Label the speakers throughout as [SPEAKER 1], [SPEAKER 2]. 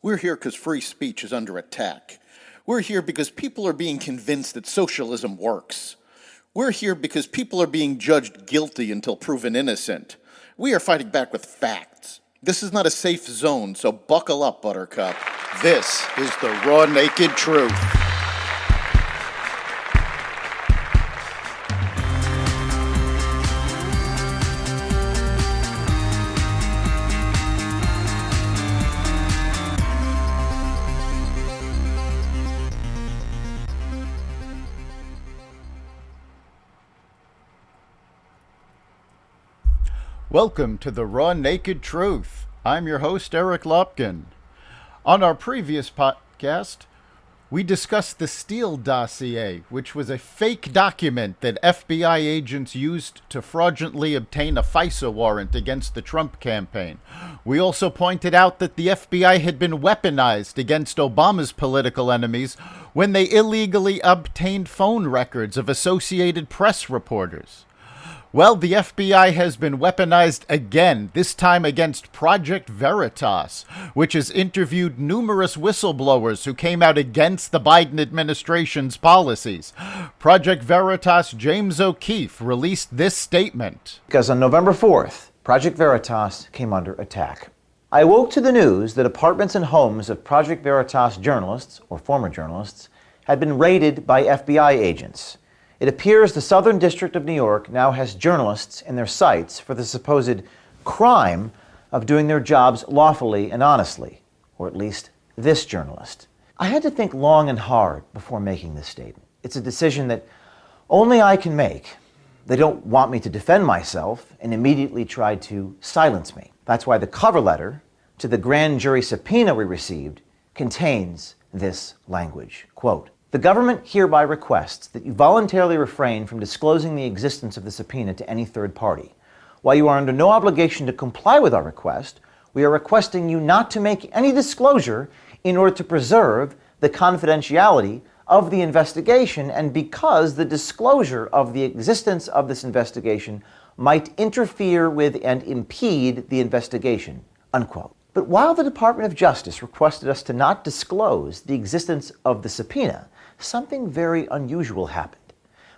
[SPEAKER 1] We're here because free speech is under attack. We're here because people are being convinced that socialism works. We're here because people are being judged guilty until proven innocent. We are fighting back with facts. This is not a safe zone, so buckle up, Buttercup. This is the raw, naked truth.
[SPEAKER 2] Welcome to the Raw Naked Truth. I'm your host, Eric Lopkin. On our previous podcast, we discussed the Steele dossier, which was a fake document that FBI agents used to fraudulently obtain a FISA warrant against the Trump campaign. We also pointed out that the FBI had been weaponized against Obama's political enemies when they illegally obtained phone records of Associated Press reporters. Well, the FBI has been weaponized again, this time against Project Veritas, which has interviewed numerous whistleblowers who came out against the Biden administration's policies. Project Veritas' James O'Keefe released this statement.
[SPEAKER 3] Because on November 4th, Project Veritas came under attack. I awoke to the news that apartments and homes of Project Veritas journalists, or former journalists, had been raided by FBI agents. It appears the Southern District of New York now has journalists in their sights for the supposed crime of doing their jobs lawfully and honestly, or at least this journalist. I had to think long and hard before making this statement. It's a decision that only I can make. They don't want me to defend myself and immediately try to silence me. That's why the cover letter to the grand jury subpoena we received contains this language. Quote, "The government hereby requests that you voluntarily refrain from disclosing the existence of the subpoena to any third party. While you are under no obligation to comply with our request, we are requesting you not to make any disclosure in order to preserve the confidentiality of the investigation and because the disclosure of the existence of this investigation might interfere with and impede the investigation." Unquote. But while the Department of Justice requested us to not disclose the existence of the subpoena, something very unusual happened.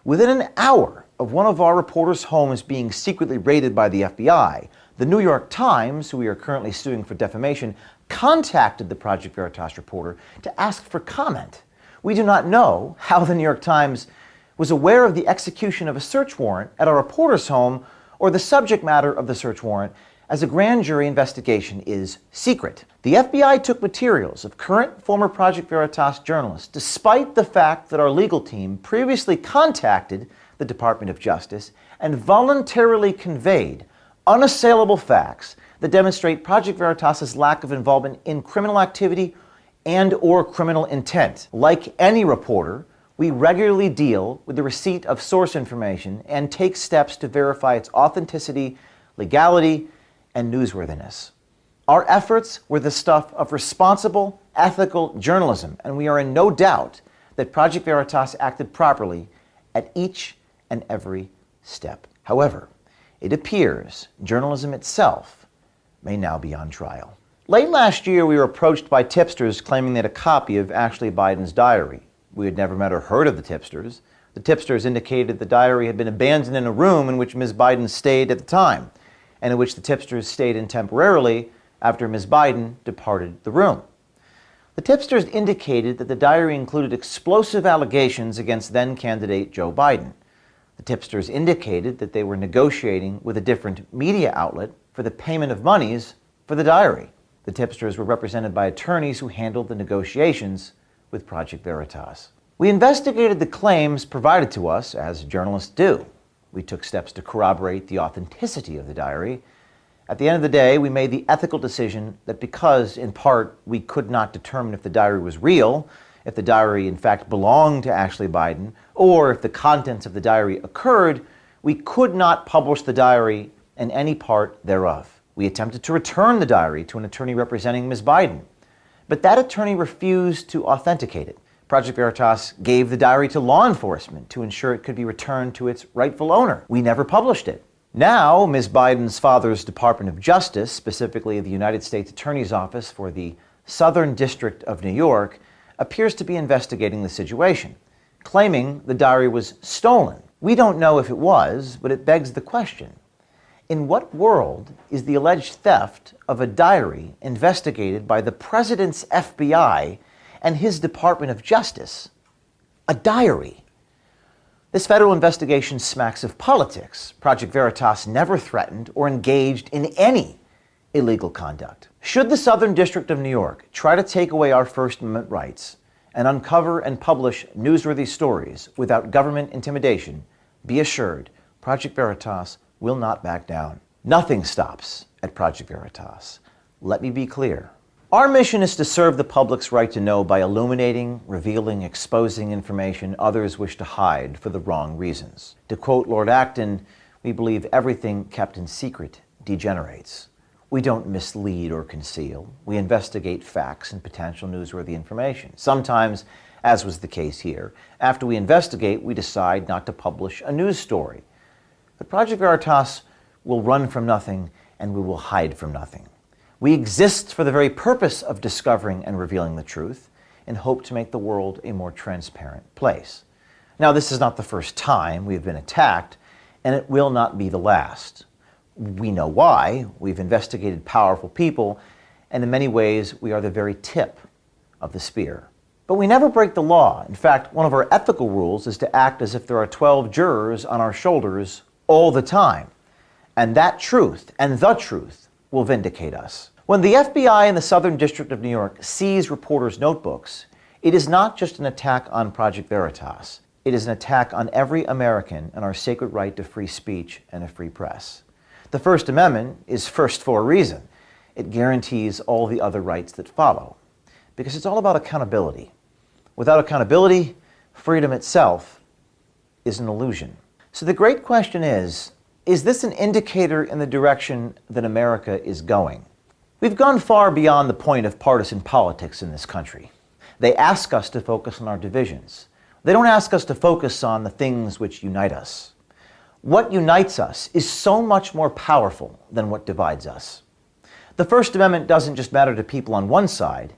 [SPEAKER 3] Within an hour of one of our reporters' homes being secretly raided by the FBI, the New York Times, who we are currently suing for defamation, contacted the Project Veritas reporter to ask for comment. We do not know how the New York Times was aware of the execution of a search warrant at our reporter's home or the subject matter of the search warrant, as a grand jury investigation is secret. The FBI took materials of current former Project Veritas journalists, despite the fact that our legal team previously contacted the Department of Justice and voluntarily conveyed unassailable facts that demonstrate Project Veritas' lack of involvement in criminal activity and or criminal intent. Like any reporter, we regularly deal with the receipt of source information and take steps to verify its authenticity, legality, and newsworthiness. Our efforts were the stuff of responsible, ethical journalism, and we are in no doubt that Project Veritas acted properly at each and every step. However, it appears journalism itself may now be on trial. Late last year, we were approached by tipsters claiming they had a copy of Ashley Biden's diary. We had never met or heard of the tipsters. The tipsters indicated the diary had been abandoned in a room in which Ms. Biden stayed at the time, and in which the tipsters stayed in temporarily after Ms. Biden departed the room. The tipsters indicated that the diary included explosive allegations against then-candidate Joe Biden. The tipsters indicated that they were negotiating with a different media outlet for the payment of monies for the diary. The tipsters were represented by attorneys who handled the negotiations with Project Veritas. We investigated the claims provided to us, as journalists do. We took steps to corroborate the authenticity of the diary. At the end of the day, we made the ethical decision that because, in part, we could not determine if the diary was real, if the diary in fact belonged to Ashley Biden, or if the contents of the diary occurred, we could not publish the diary and any part thereof. We attempted to return the diary to an attorney representing Ms. Biden, but that attorney refused to authenticate it. Project Veritas gave the diary to law enforcement to ensure it could be returned to its rightful owner. We never published it. Now, Ms. Biden's father's Department of Justice, specifically the United States Attorney's Office for the Southern District of New York appears to be investigating the situation, claiming the diary was stolen. We don't know if it was, but it begs the question: in what world is the alleged theft of a diary investigated by the President's FBI and his Department of Justice? A diary. This federal investigation smacks of politics. Project Veritas never threatened or engaged in any illegal conduct. Should the Southern District of New York try to take away our First Amendment rights and uncover and publish newsworthy stories without government intimidation, be assured Project Veritas will not back down. Nothing stops at Project Veritas. Let me be clear. Our mission is to serve the public's right to know by illuminating, revealing, exposing information others wish to hide for the wrong reasons. To quote Lord Acton, we believe everything kept in secret degenerates. We don't mislead or conceal. We investigate facts and potential newsworthy information. Sometimes, as was the case here, after we investigate, we decide not to publish a news story. But Project Veritas will run from nothing, and we will hide from nothing. We exist for the very purpose of discovering and revealing the truth, and hope to make the world a more transparent place. Now, this is not the first time we've been attacked, and it will not be the last. We know why. We've investigated powerful people, and in many ways, we are the very tip of the spear. But we never break the law. In fact, one of our ethical rules is to act as if there are 12 jurors on our shoulders all the time. And that truth, and the truth, will vindicate us. When the FBI in the Southern District of New York seize reporters' notebooks, it is not just an attack on Project Veritas. It is an attack on every American and our sacred right to free speech and a free press. The First Amendment is first for a reason. It guarantees all the other rights that follow, because it's all about accountability. Without accountability, freedom itself is an illusion. So the great question is this an indicator in the direction that America is going? We've gone far beyond the point of partisan politics in this country. They ask us to focus on our divisions. They don't ask us to focus on the things which unite us. What unites us is so much more powerful than what divides us. The First Amendment doesn't just matter to people on one side,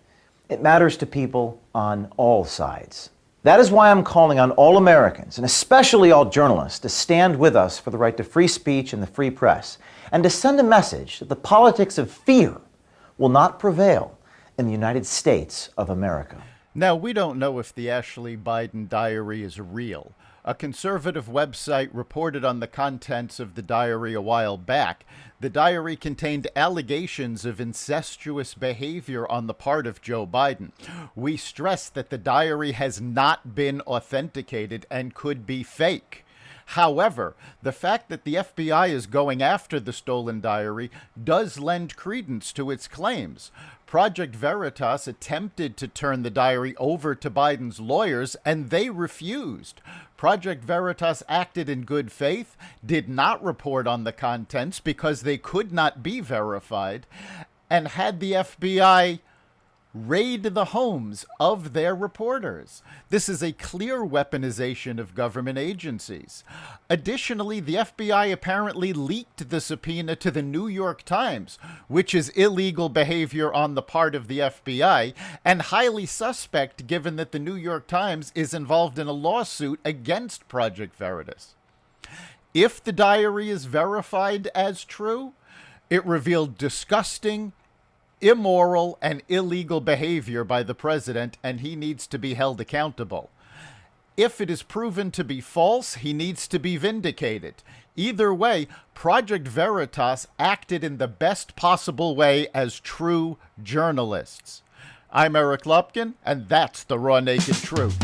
[SPEAKER 3] it matters to people on all sides. That is why I'm calling on all Americans, and especially all journalists, to stand with us for the right to free speech and the free press, and to send a message that the politics of fear will not prevail in the United States of America.
[SPEAKER 2] Now, we don't know if the Ashley Biden diary is real. A conservative website reported on the contents of the diary a while back. The diary contained allegations of incestuous behavior on the part of Joe Biden. We stress that the diary has not been authenticated and could be fake. However, the fact that the FBI is going after the stolen diary does lend credence to its claims. Project Veritas attempted to turn the diary over to Biden's lawyers, and they refused. Project Veritas acted in good faith, did not report on the contents because they could not be verified, and had the FBI raid the homes of their reporters. This is a clear weaponization of government agencies. Additionally, the FBI apparently leaked the subpoena to the New York Times, which is illegal behavior on the part of the FBI and highly suspect given that the New York Times is involved in a lawsuit against Project Veritas. If the diary is verified as true, it revealed disgusting, immoral, and illegal behavior by the president, and he needs to be held accountable. If it is proven to be false, he needs to be vindicated. Either way, Project Veritas acted in the best possible way as true journalists. I'm Eric Lupkin, and that's the raw naked truth.